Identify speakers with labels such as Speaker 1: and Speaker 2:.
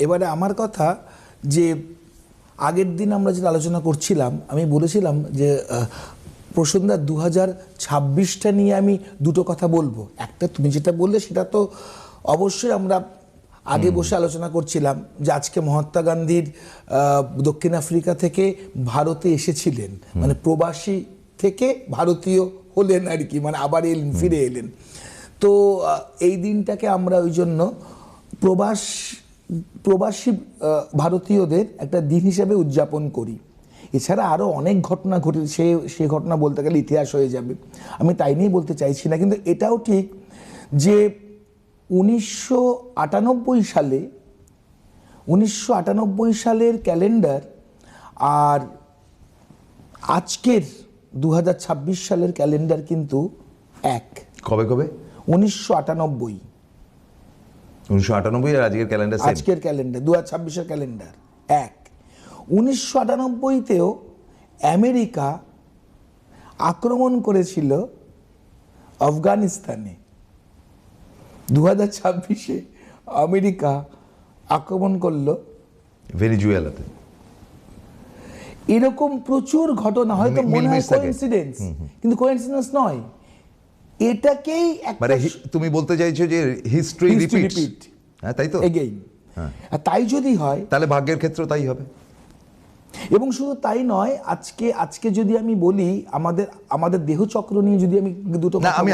Speaker 1: এবারে আমার কথা যে আগের দিন আমরা যেটা আলোচনা করছিলাম, আমি বলেছিলাম যে প্রসন্দা 2026টা নিয়ে আমি দুটো কথা বলবো। একটা তুমি যেটা বললে সেটা তো অবশ্যই আমরা আগে বসে আলোচনা করছিলাম যে আজকে মহাত্মা গান্ধীর দক্ষিণ আফ্রিকা থেকে ভারতে এসেছিলেন, মানে প্রবাসী থেকে ভারতীয় হলেন আর কি, মানে আবার এলেন, ফিরে এলেন। তো এই দিনটাকে আমরা ওই জন্য প্রবাসী ভারতীয়দের একটা দিন হিসেবে উদযাপন করি। এছাড়া আরও অনেক ঘটনা ঘটে, সে ঘটনা বলতে গেলে ইতিহাস হয়ে যাবে, আমি তাই নিয়েই বলতে চাইছি না। কিন্তু এটাও ঠিক যে 1998 সালের ক্যালেন্ডার আর আজকের 2026 সালের ক্যালেন্ডার কিন্তু এক।
Speaker 2: কবে
Speaker 1: 1998
Speaker 2: আর আজকের ক্যালেন্ডার,
Speaker 1: আজকের ক্যালেন্ডার 2026-এর ক্যালেন্ডার এক। 1998-তেও আমেরিকা আক্রমণ করেছিল আফগানিস্তানে। 2026-এ আমেরিকা আক্রমণ করলো
Speaker 2: ভেনিজুয়েলাতে।
Speaker 1: এরকম প্রচুর ঘটনা, হয়তো মনে হয় কোইন্সিডেন্স, কিন্তু কোইন্সিডেন্স নয়, এটাকেই
Speaker 2: মানে তুমি বলতে চাইছো যে হিস্ট্রি রিপিট, হ্যাঁ তাই তো,
Speaker 1: এগেইন। আর তাই যদি হয়
Speaker 2: তাহলে ভাগ্যের ক্ষেত্রে তাই হবে।
Speaker 1: এবং শুধু তাই নয়, আজকে যদি আমি বলি আমাদের দেহচক্র নিয়ে যদি আমি দুটো কথা বলি,